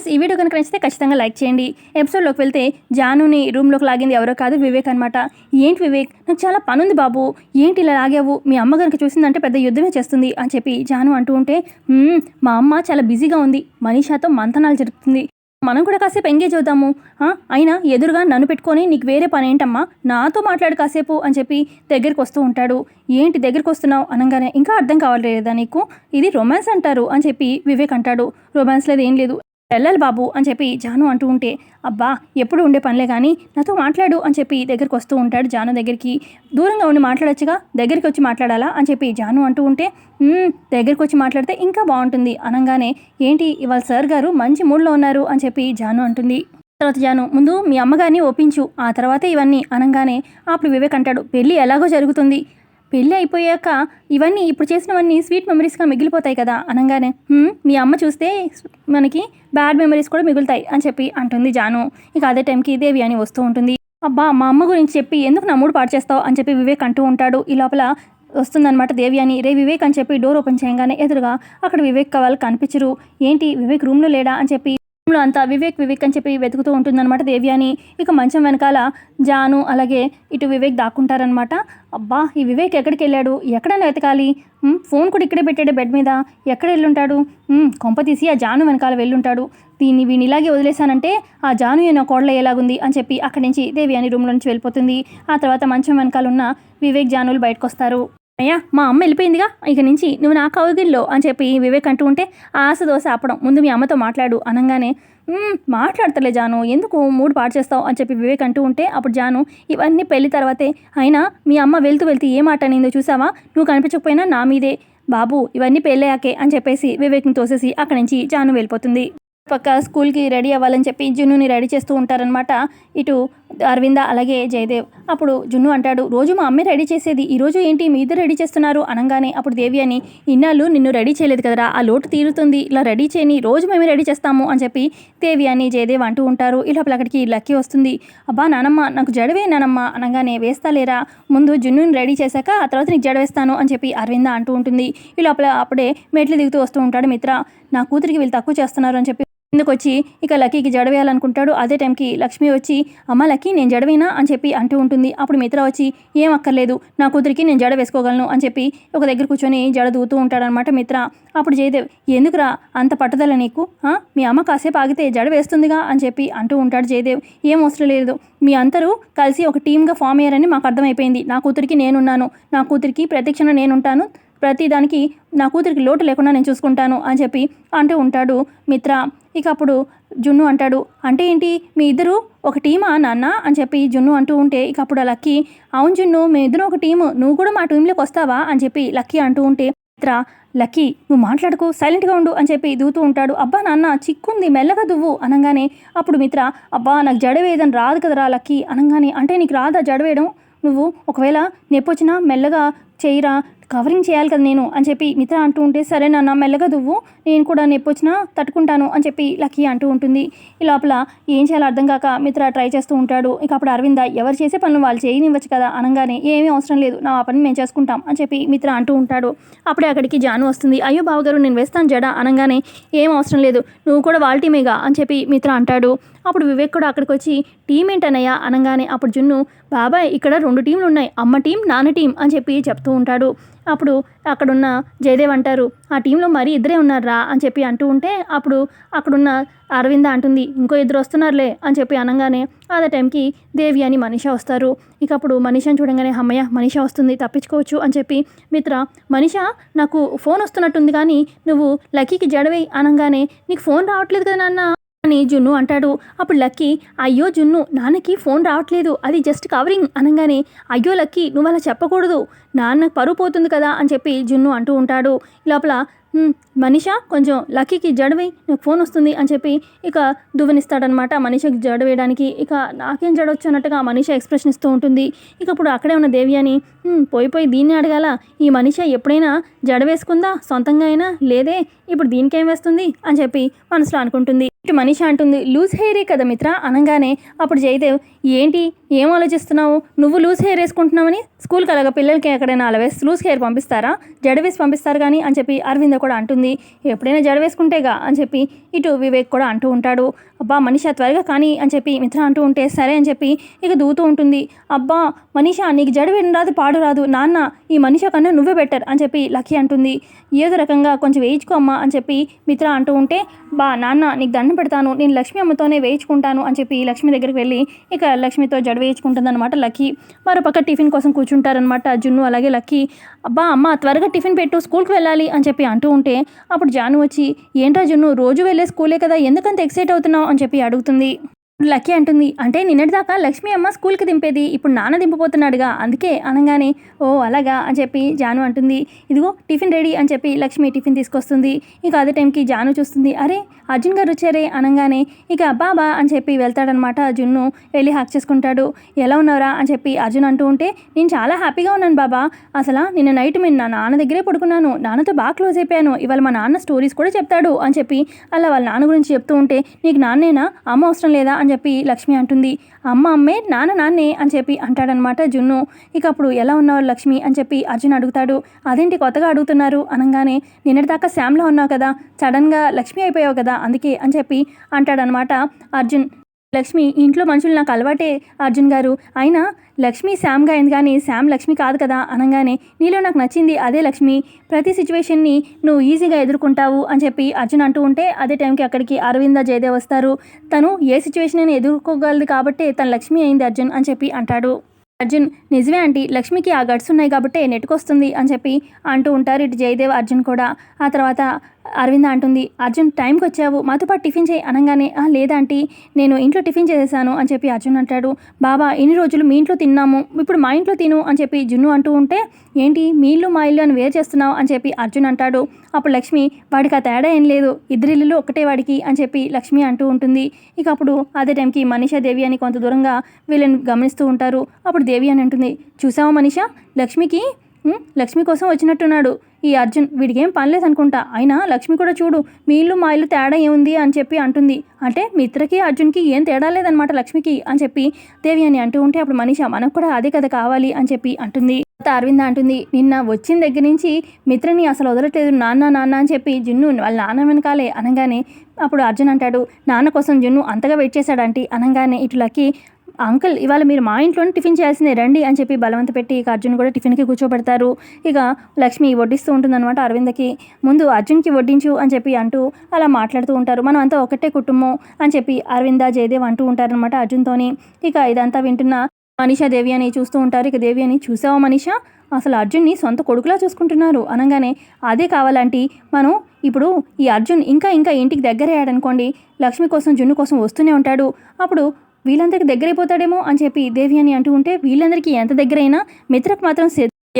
Friends, ఈ video కనుక నచ్చితే ఖచ్చితంగా లైక్ చేయండి. ఎపిసోడ్లోకి వెళ్తే జానుని రూమ్లోకి లాగింది ఎవరో కాదు, వివేక్ అనమాట. ఏంటి వివేక్, నాకు చాలా పనుంది బాబు, ఏంటి ఇలా లాగావు, మీ అమ్మ కనుక చూసిందంటే పెద్ద యుద్ధమే చేస్తుంది అని చెప్పి జాను అంటూ ఉంటే, మా అమ్మ చాలా బిజీగా ఉంది, మనీషాతో మంతనాలు జరుపుతుంది, మనం కూడా కాసేపు ఎంగేజ్ అవుదాము, అయినా ఎదురుగా నన్ను పెట్టుకొని నీకు వేరే పని ఏంటమ్మా, నాతో మాట్లాడు కాసేపు అని చెప్పి దగ్గరికి వస్తూ ఉంటాడు. ఏంటి దగ్గరికి వస్తున్నావు అనగానే, ఇంకా అర్థం కావట్లేదా నీకు, ఇది రొమాన్స్ అంటారు అని చెప్పి వివేక్ అంటాడు. రొమాన్స్ లేదు, ఏం లేదు, వెళ్ళాలి బాబు అని చెప్పి జాను అంటూ ఉంటే, అబ్బా ఎప్పుడు ఉండే పనిలే కానీ నాతో మాట్లాడు అని చెప్పి దగ్గరికి వస్తూ ఉంటాడు. జాను దగ్గరికి దూరంగా ఉండి మాట్లాడొచ్చుగా, దగ్గరికి వచ్చి మాట్లాడాలా అని చెప్పి జాను అంటూ ఉంటే, దగ్గరికి వచ్చి మాట్లాడితే ఇంకా బాగుంటుంది అనగానే, ఏంటి ఇవాళ సార్ గారు మంచి మూడ్లో ఉన్నారు అని చెప్పి జాను అంటుంది. తర్వాత జాను, ముందు మీ అమ్మగారిని ఒప్పించు, ఆ తర్వాతే ఇవన్నీ అనగానే అప్పుడు వివేక్ అంటాడు, పెళ్ళి ఎలాగో జరుగుతుంది, పెళ్ళి అయిపోయాక ఇవన్నీ ఇప్పుడు చేసినవన్నీ స్వీట్ మెమరీస్గా మిగిలిపోతాయి కదా అనగానే, మీ అమ్మ చూస్తే మనకి బ్యాడ్ మెమరీస్ కూడా మిగులుతాయి అని చెప్పి అంటుంది జాను. ఇక అదే టైంకి దేవి అని వస్తూ ఉంటుంది. అబ్బా మా అమ్మ గురించి చెప్పి ఎందుకు నా మూడు పాడు చేస్తావు అని చెప్పి వివేక్ అంటూ ఉంటాడు. ఈ లోపల వస్తుందన్నమాట దేవి అని. రే వివేక్ అని చెప్పి డోర్ ఓపెన్ చేయగానే ఎదురుగా అక్కడ వివేక్ వాళ్ళు కనిపించరు. ఏంటి వివేక్ రూమ్లో లేడా అని చెప్పి అంతా వివేక్ వివేక్ అని చెప్పి వెతుకుతూ ఉంటుందన్నమాట దేవి అని. ఇక మంచం వెనకాల జాను అలాగే ఇటు వివేక్ దాక్కుంటారనమాట. అబ్బా ఈ వివేక్ ఎక్కడికి వెళ్ళాడు, ఎక్కడైనా వెతకాలి, ఫోన్ కూడా ఇక్కడే పెట్టాడు బెడ్ మీద, ఎక్కడ వెళ్ళుంటాడు, కొంప తీసి ఆ జాను వెనకాల వెళ్ళుంటాడు, వీని ఇలాగే వదిలేశానంటే ఆ జాను ఏనో కోడల ఎలాగుంది అని చెప్పి అక్కడి నుంచి దేవి అని రూమ్లో నుంచి వెళ్ళిపోతుంది. ఆ తర్వాత మంచం వెనకాల ఉన్న వివేక్ జానులు బయటకు వస్తారు. అయ్యా మా అమ్మ వెళ్ళిపోయిందిగా, ఇక నుంచి నువ్వు నా కౌగిల్లో అని చెప్పి వివేక్ అంటూ ఉంటే, ఆశ దోశ ఆపడం, ముందు మీ అమ్మతో మాట్లాడు అనగానే, మాట్లాడతలే జాను, ఎందుకు మూడు పాడు చేస్తావు అని చెప్పి వివేక్ అంటూ ఉంటే, అప్పుడు జాను, ఇవన్నీ పెళ్లి తర్వాతే, అయినా మీ అమ్మ వెళ్తూ ఏ మాట అనిందో చూసావా, నువ్వు కనిపించకపోయినా నా మీదే బాబు, ఇవన్నీ పెళ్ళయ్యాకే అని చెప్పేసి వివేక్ని తోసేసి అక్కడి నుంచి జాను వెళ్ళిపోతుంది. పక్క స్కూల్కి రెడీ అవ్వాలని చెప్పి జున్నుని రెడీ చేస్తూ ఉంటారనమాట ఇటు అరవింద అలాగే జయదేవ్. అప్పుడు జున్ను అంటాడు, రోజు మా అమ్మే రెడీ చేసేది, ఈరోజు ఏంటి మీ ఇద్దరు రెడీ చేస్తున్నారు అనగానే అప్పుడు దేవి అని, ఇన్నాళ్ళు నిన్ను రెడీ చేయలేదు కదరా, ఆ లోటు తీరుతుంది, ఇలా రెడీ చేయని రోజు మేము రెడీ చేస్తాము అని చెప్పి దేవి అని జయదేవ్ అంటూ ఉంటారు. ఈ లోపల అక్కడికి లక్కీ వస్తుంది. అబ్బా నానమ్మ నాకు జడవే నానమ్మ అనగానే, వేస్తాలేరా, ముందు జున్నుని రెడీ చేశాక ఆ తర్వాత నీకు జడ వేస్తాను అని చెప్పి అరవింద అంటూ ఉంటుంది. ఈ లోపల అప్పుడే మెట్లు దిగుతూ వస్తూ ఉంటాడు మిత్ర. నా కూతురికి వీళ్ళు తక్కువ చేస్తున్నారు అని చెప్పి ఎందుకు వచ్చి ఇక లక్కీకి జడవేయాలనుకుంటాడు. అదే టైంకి లక్ష్మి వచ్చి, అమ్మ లక్కీ నేను జడవేనా అని చెప్పి అంటూ ఉంటుంది. అప్పుడు మిత్ర వచ్చి, ఏం అక్కర్లేదు, నా కూతురికి నేను జడ వేసుకోగలను అని చెప్పి ఒక దగ్గర కూర్చొని జడ దూతూ ఉంటాడనమాట మిత్ర. అప్పుడు జయదేవ్, ఎందుకురా అంత పట్టుదల నీకు, మీ అమ్మ కాసేపు ఆగితే జడ వేస్తుందిగా అని చెప్పి అంటూ ఉంటాడు జయదేవ్. ఏం అవసరం లేదు, మీ అందరూ కలిసి ఒక టీమ్గా ఫామ్ అయ్యారని మాకు అర్థమైపోయింది, నా కూతురికి నేనున్నాను, నా కూతురికి ప్రతిక్షణ నేనుంటాను, ప్రతిదానికి నా కూతురికి లోటు లేకుండా నేను చూసుకుంటాను అని చెప్పి అంటూ ఉంటాడు మిత్ర. ఇక అప్పుడు జున్ను అంటాడు, అంటే ఏంటి మీ ఇద్దరు ఒక టీమా నాన్న అని చెప్పి జున్ను అంటూ ఉంటే, ఇక అప్పుడు లక్కీ, అవును జున్ను మేము ఇద్దరు ఒక టీము, నువ్వు కూడా మా టీంలోకి వస్తావా అని చెప్పి లక్కీ అంటూ ఉంటే, మిత్ర లక్కీ నువ్వు మాట్లాడుకు, సైలెంట్గా ఉండు అని చెప్పి దూతూ ఉంటాడు. అబ్బా నాన్న చిక్కుంది మెల్లగా దువ్వు అనగానే అప్పుడు మిత్ర, అబ్బా నాకు జడవేయదని రాదు కదరా లక్కీ అనగానే, అంటే నీకు రాదా జడవేయడం, నువ్వు ఒకవేళ నొప్పొచ్చినా మెల్లగా చేయరా, కవరింగ్ చేయాలి కదా నేను అని చెప్పి మిత్ర అంటూ ఉంటే, సరే నాన్న మెల్లగా దువ్వు, నేను కూడా నొప్పొచ్చినా తట్టుకుంటాను అని చెప్పి లక్కీ అంటూ ఉంటుంది. ఈ లోపల ఏం చేయాలో అర్థం కాక మిత్ర ట్రై చేస్తూ ఉంటాడు. ఇక అప్పుడు అరవింద, ఎవరు చేసే పనులు వాళ్ళు చేయనివ్వచ్చు కదా అనగానే, ఏమీ అవసరం లేదు, నా పని మేము చేసుకుంటాం అని చెప్పి మిత్ర అంటూ ఉంటాడు. అప్పుడే అక్కడికి జాను వస్తుంది. అయ్యో బావగారు నేను వేస్తాను జడ అనగానే, ఏం అవసరం లేదు, నువ్వు కూడా వాళ్ళ టీమేగా అని చెప్పి మిత్ర అంటాడు. అప్పుడు వివేక్ కూడా అక్కడికి వచ్చి, టీం ఏంటన్నయ్యా అనగానే అప్పుడు జున్ను, బాబాయ్ ఇక్కడ 2 టీంలు ఉన్నాయి, అమ్మ టీం నాన్న టీం అని చెప్పి చెప్తూ ఉంటాడు. అప్పుడు అక్కడున్న జయదేవ్ అంటారు, ఆ టీంలో మరీ ఇద్దరే ఉన్నారా అని చెప్పి అంటూ ఉంటే, అప్పుడు అక్కడున్న అరవింద అంటుంది, ఇంకో 2 వస్తున్నారులే అని చెప్పి అనగానే అదే టైంకి దేవి అని మనీషా వస్తారు. ఇక అప్పుడు మనీషాని చూడంగానే, అమ్మయ్య మనీషా వస్తుంది, తప్పించుకోవచ్చు అని చెప్పి మిత్ర, మనీషా నాకు ఫోన్ వస్తున్నట్టుంది కానీ నువ్వు లక్కీకి జడవేయి అనగానే, నీకు ఫోన్ రావట్లేదు కదా నాన్న అని జున్ను అంటాడు. అప్పుడు లక్కీ, అయ్యో జున్ను నాన్నకి ఫోన్ రావట్లేదు, అది జస్ట్ కవరింగ్ అనగానే, అయ్యో లక్కీ నువ్వు అలా చెప్పకూడదు, నాన్న పరువు పోతుంది కదా అని చెప్పి జున్ను అంటూ ఉంటాడు. లోపల మనీషా కొంచెం లక్కీకి జడవే, నాకు ఫోన్ వస్తుంది అని చెప్పి ఇక దువ్వనిస్తాడనమాట మనీషాకి జడ వేయడానికి. ఇక నాకేం జడవచ్చు అన్నట్టుగా మనీషా ఎక్స్ప్రెషన్ ఇస్తూ ఉంటుంది. ఇక అప్పుడు అక్కడే ఉన్న దేవి అని, పోయి దీన్ని అడగాల, ఈ మనీషా ఎప్పుడైనా జడ వేసుకుందా సొంతంగా అయినా, లేదే ఇప్పుడు దీనికేం వేస్తుంది అని చెప్పి మనసులో అనుకుంటుంది. ఇటు మనీష అంటుంది, లూజ్ హెయిరే కదా మిత్ర అనగానే అప్పుడు జయదేవ్, ఏంటి ఏం ఆలోచిస్తున్నావు, నువ్వు లూజ్ హెయిర్ వేసుకుంటున్నావని స్కూల్కి అలాగా పిల్లలకి ఎక్కడైనా అలా వేసి లూజ్ హెయిర్ పంపిస్తారా, జడ వేసి పంపిస్తారు కానీ అని చెప్పి అరవింద కూడా అంటుంది. ఎప్పుడైనా జడ వేసుకుంటేగా అని చెప్పి ఇటు వివేక్ కూడా అంటూ ఉంటాడు. అబ్బా మనీష త్వరగా కానీ అని చెప్పి మిత్ర అంటూ ఉంటే సరే అని చెప్పి ఇక దూతూ ఉంటుంది. అబ్బా మనీష నీకు జడ వేయడం రాదు పాడు రాదు, నాన్న ఈ మనీష కన్నా నువ్వే బెటర్ అని చెప్పి లక్కీ అంటుంది. ఏదో రకంగా కొంచెం వేయించుకో అమ్మా అని చెప్పి మిత్ర అంటూ ఉంటే, బా నాన్న నీకు దండం పెడతాను, నేను లక్ష్మి అమ్మతోనే వేయించుకుంటాను అని చెప్పి లక్ష్మి దగ్గరికి వెళ్ళి ఇక లక్ష్మితో జడ వేయించుకుంటుందన్నమాట లక్కీ. మరోపక్క టిఫిన్ కోసం కూర్చుంటారనమాట జున్ను అలాగే లక్కీ. అబ్బా అమ్మ త్వరగా టిఫిన్ పెట్టు స్కూల్కి వెళ్ళాలి అని చెప్పి అంటూ ఉంటే అప్పుడు జాను వచ్చి, ఏంట్రా జున్ను రోజు వెళ్ళే స్కూలే కదా ఎందుకంత ఎక్సైట్ అవుతున్నావు అని చెప్పి అడుగుతుంది. లక్కీ అంటుంది, అంటే నిన్నటిదాకా లక్ష్మి అమ్మ స్కూల్కి దింపేది, ఇప్పుడు నాన్న దింపబోతున్నాడుగా అందుకే అనగానే, ఓ అలాగా అని చెప్పి జాను అంటుంది. ఇదిగో టిఫిన్ రెడీ అని చెప్పి లక్ష్మి టిఫిన్ తీసుకొస్తుంది. ఇక అదే టైంకి జాను చూస్తుంది, అరే అర్జున్ గారు వచ్చారే అనగానే ఇక బాబా అని చెప్పి వెళ్తాడనమాట. జున్ను వెళ్ళి హాక్ చేసుకుంటాడు. ఎలా ఉన్నారా అని చెప్పి అర్జున్ అంటూ ఉంటే, నేను చాలా హ్యాపీగా ఉన్నాను బాబా, అసలు నిన్న నైట్ నేను నా నాన్న దగ్గరే పడుకున్నాను, నాన్నతో బాగా క్లోజ్ అయిపోయాను, ఇవాళ మా నాన్న స్టోరీస్ కూడా చెప్తాడు అని చెప్పి అలా వాళ్ళ నాన్న గురించి చెప్తూ ఉంటే, నీకు నాన్నేనా అమ్మ అవసరం లేదా అని చెప్పి లక్ష్మి అంటుంది. అమ్మ అమ్మే నాన్న నాన్నే అని చెప్పి అంటాడనమాట జున్ను. ఇక అప్పుడు ఎలా ఉన్నారు లక్ష్మి అని చెప్పి అర్జున్ అడుగుతాడు. అదేంటి కొత్తగా అడుగుతున్నారు అనగానే, నిన్నటిదాకా శామ్లో ఉన్నావు కదా, సడన్గా లక్ష్మి అయిపోయావు కదా అందుకే అని చెప్పి అంటాడనమాట అర్జున్. లక్ష్మి ఇంట్లో మనుషులు నాకు అలవాటే అర్జున్ గారు, అయినా లక్ష్మి శామ్గా అయింది కానీ శామ్ లక్ష్మి కాదు కదా అనగానే, నీలో నాకు నచ్చింది అదే లక్ష్మి, ప్రతి సిచ్యువేషన్ని నువ్వు ఈజీగా ఎదుర్కొంటావు అని చెప్పి అర్జున్ అంటూ ఉంటే అదే టైంకి అక్కడికి అరవింద జయదేవ్ వస్తారు. తను ఏ సిచ్యువేషన్ అయినా ఎదుర్కోగలదు కాబట్టి తను లక్ష్మి అయింది అర్జున్ అని చెప్పి అంటాడు. అర్జున్, నిజమే ఆంటీ, లక్ష్మికి ఆ గట్స్ ఉన్నాయి కాబట్టి నెట్టుకొస్తుంది అని చెప్పి అంటూ ఉంటారు ఇటు జయదేవ్ అర్జున్ కూడా. ఆ తర్వాత అరవింద అంటుంది, అర్జున్ టైంకి వచ్చావు మాతో పాటు టిఫిన్ చేయి అనగానే, లేదంటీ నేను ఇంట్లో టిఫిన్ చేసేసాను అని చెప్పి అర్జున్ అంటాడు. బాబా ఇన్ని రోజులు మీ ఇంట్లో తిన్నాము, ఇప్పుడు మా ఇంట్లో తిను అని చెప్పి జున్ను అంటూ ఉంటే, ఏంటి మీ ఇల్లు మా ఇల్లు అని వేరు చేస్తున్నావు అని చెప్పి అర్జున్ అంటాడు. అప్పుడు లక్ష్మి, వాడికి ఆ తేడా ఏం లేదు, ఇద్దరి ఇల్లు ఒకటే వాడికి అని చెప్పి లక్ష్మి అంటూ ఉంటుంది. ఇక అప్పుడు అదే టైంకి మనీషా దేవి అని కొంత దూరంగా వీళ్ళని గమనిస్తూ ఉంటారు. అప్పుడు దేవి అని అంటుంది, చూసావా మనీషా, లక్ష్మి కోసం వచ్చినట్టున్నాడు ఈ అర్జున్, వీడికి ఏం పనిలేదు అనుకుంటా, అయినా లక్ష్మి కూడా చూడు మీ ఇల్లు మా ఇల్లు తేడా ఏముంది అని చెప్పి అంటుంది. అంటే మిత్రకి అర్జున్కి ఏం తేడా లేదనమాట లక్ష్మికి అని చెప్పి దేవి అని అంటూ ఉంటే అప్పుడు మనీషా, మనకు కూడా అదే కదా కావాలి అని చెప్పి అంటుంది. అరవింద అంటుంది, నిన్న వచ్చిన దగ్గర నుంచి మిత్రని అసలు వదలట్లేదు నాన్న నాన్న అని చెప్పి జున్ను వాళ్ళ నాన్న వెనకాలే అనగానే అప్పుడు అర్జున్ అంటాడు, నాన్న కోసం జున్ను అంతగా వెయిట్ చేశాడంటీ అనగానే ఇటు లక్కీ, అంకుల్ ఇవాళ మీరు మా ఇంట్లోనే టిఫిన్ చేయాల్సిందే రండి అని చెప్పి బలవంత పెట్టి ఇక అర్జున్ కూడా టిఫిన్కి కూర్చోబెడతారు. ఇక లక్ష్మి వడ్డిస్తూ ఉంటుందన్నమాట అరవిందకి. ముందు అర్జున్కి వడ్డించు అని చెప్పి అంటూ అలా మాట్లాడుతూ ఉంటారు. మనం అంతా ఒకటే కుటుంబం అని చెప్పి అరవింద జయదేవ్ అంటూ ఉంటారనమాట అర్జున్తోని. ఇక ఇదంతా వింటున్న మనీషా దేవి అని చూస్తూ ఉంటారు. ఇక దేవి అని, చూసావా మనీషా, అసలు అర్జున్ని సొంత కొడుకులా చూసుకుంటున్నారు అనగానే, అదే కావాలంటే మనం ఇప్పుడు ఈ అర్జున్ ఇంకా ఇంకా ఇంటికి దగ్గరయ్యాడనుకోండి, లక్ష్మి కోసం జున్ను కోసం వస్తూనే ఉంటాడు, అప్పుడు వీళ్ళందరికీ దగ్గరైపోతాడేమో అని చెప్పి దేవి అని అంటూ ఉంటే, వీళ్ళందరికీ ఎంత దగ్గరైనా మిత్రకు మాత్రం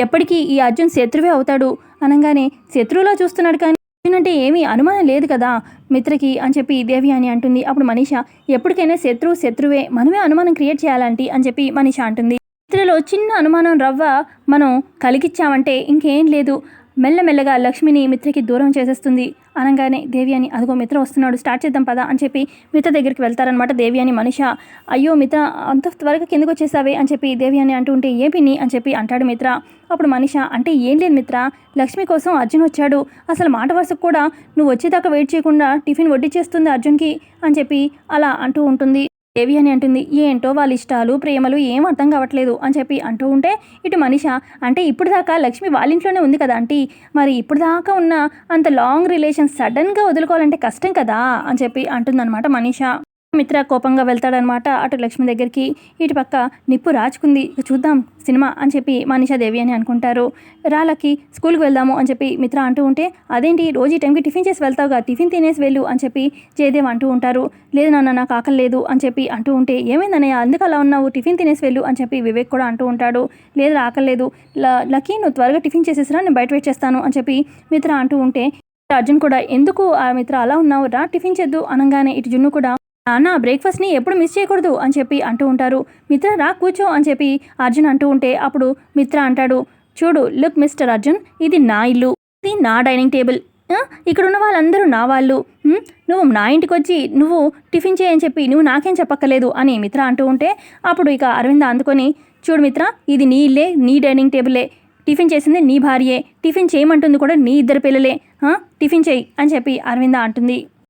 ఎప్పటికీ ఈ అర్జున్ శత్రువే అవుతాడు అనగానే, శత్రువులా చూస్తున్నాడు కానీ అర్జున్ అంటే ఏమీ అనుమానం లేదు కదా మిత్రకి అని చెప్పి దేవి అని అంటుంది. అప్పుడు మనీషా, ఎప్పటికైనా శత్రువే, మనమే అనుమానం క్రియేట్ చేయాలంటే అని చెప్పి మనీషా అంటుంది. మిత్రలో చిన్న అనుమానం రవ్వ మనం కలిగిచ్చామంటే ఇంకేం లేదు, మెల్లమెల్లగా లక్ష్మిని మిత్రకి దూరం చేసేస్తుంది అనగానే దేవి అని, అదిగో మిత్ర వస్తున్నాడు స్టార్ట్ చేద్దాం పదా అని చెప్పి మిత్ర దగ్గరికి వెళ్తారనమాట దేవి అని మనీషా. అయ్యో మిత్ర అంత త్వరగా కిందకు వచ్చేసావే అని చెప్పి దేవి అని అంటూ ఉంటే, ఏ పిన్ని అని చెప్పి అంటాడు మిత్ర. అప్పుడు మనీషా, అంటే ఏం లేదు మిత్ర, లక్ష్మి కోసం అర్జున్ వచ్చాడు, అసలు మాట వరుసకు కూడా నువ్వు వచ్చేదాకా వెయిట్ చేయకుండా టిఫిన్ వడ్డిచ్చేస్తుంది అర్జున్కి అని చెప్పి అలా అంటూ ఉంటుంది. దేవి అని అంటుంది, ఏంటో వాళ్ళ ఇష్టాలు ప్రేమలు ఏం అర్థం కావట్లేదు అని చెప్పి అంటూ ఉంటే ఇటు మనీషా, అంటే ఇప్పుడు దాకా లక్ష్మి వాళ్ళ ఇంట్లోనే ఉంది కదా ఆంటీ, మరి ఇప్పుడు దాకా ఉన్న అంత లాంగ్ రిలేషన్ సడన్గా వదులుకోవాలంటే కష్టం కదా అని చెప్పి అంటుందన్నమాట మనీషా. మిత్ర కోపంగా వెళ్తాడనమాట అటు లక్ష్మి దగ్గరికి. ఇటు పక్క నిప్పు రాచుకుంది, చూద్దాం సినిమా అని చెప్పి మనీషా దేవి అని అనుకుంటారు. రాళ్ళకి స్కూల్కి వెళ్దాము అని చెప్పి మిత్ర అంటూ ఉంటే, అదేంటి రోజు ఈ టైంకి టిఫిన్ చేసి వెళ్తావుగా, టిఫిన్ తినేసి వెళ్ళు అని చెప్పి జయదేవ్ అంటూ ఉంటారు. లేదు నాన్న నాకు ఆకలి లేదు అని చెప్పి అంటూ ఉంటే, ఏమైందన్నయ్య అందుకు అలా ఉన్నావు, టిఫిన్ తినేసి వెళ్ళు అని చెప్పి వివేక్ కూడా అంటూ ఉంటాడు. లేదు ఆకలి లేదు, లక్కీ నువ్వు త్వరగా టిఫిన్ చేసేసిరా, నేను బయట వెయిట్ చేస్తాను అని చెప్పి మిత్ర అంటూ ఉంటే అర్జున్ కూడా, ఎందుకు ఆ మిత్ర అలా ఉన్నావు, రా టిఫిన్ చేద్దు అనగానే ఇటు జున్ను కూడా, నాన్న బ్రేక్ఫాస్ట్ని ఎప్పుడు మిస్ చేయకూడదు అని చెప్పి అంటూ ఉంటారు. మిత్ర రా కూర్చో అని చెప్పి అర్జున్ అంటూ ఉంటే అప్పుడు మిత్ర అంటాడు, చూడు లుక్ మిస్టర్ అర్జున్, ఇది నా ఇల్లు, ఇది నా డైనింగ్ టేబుల్, ఇక్కడ ఉన్న వాళ్ళందరూ నా వాళ్ళు. నువ్వు నా ఇంటికి వచ్చి నువ్వు టిఫిన్ చేయని చెప్పి నువ్వు నాకేం చెప్పక్కర్లేదు అని మిత్ర అంటూ ఉంటే అప్పుడు ఇక అరవింద అందుకొని, చూడు మిత్ర, ఇది నీ ఇల్లే, నీ డైనింగ్ టేబులే, టిఫిన్ చేసింది నీ భార్యే, టిఫిన్ చేయమంటుంది కూడా నీ ఇద్దరు పిల్లలే, టిఫిన్ చేయి అని చెప్పి అరవింద అంటుంది.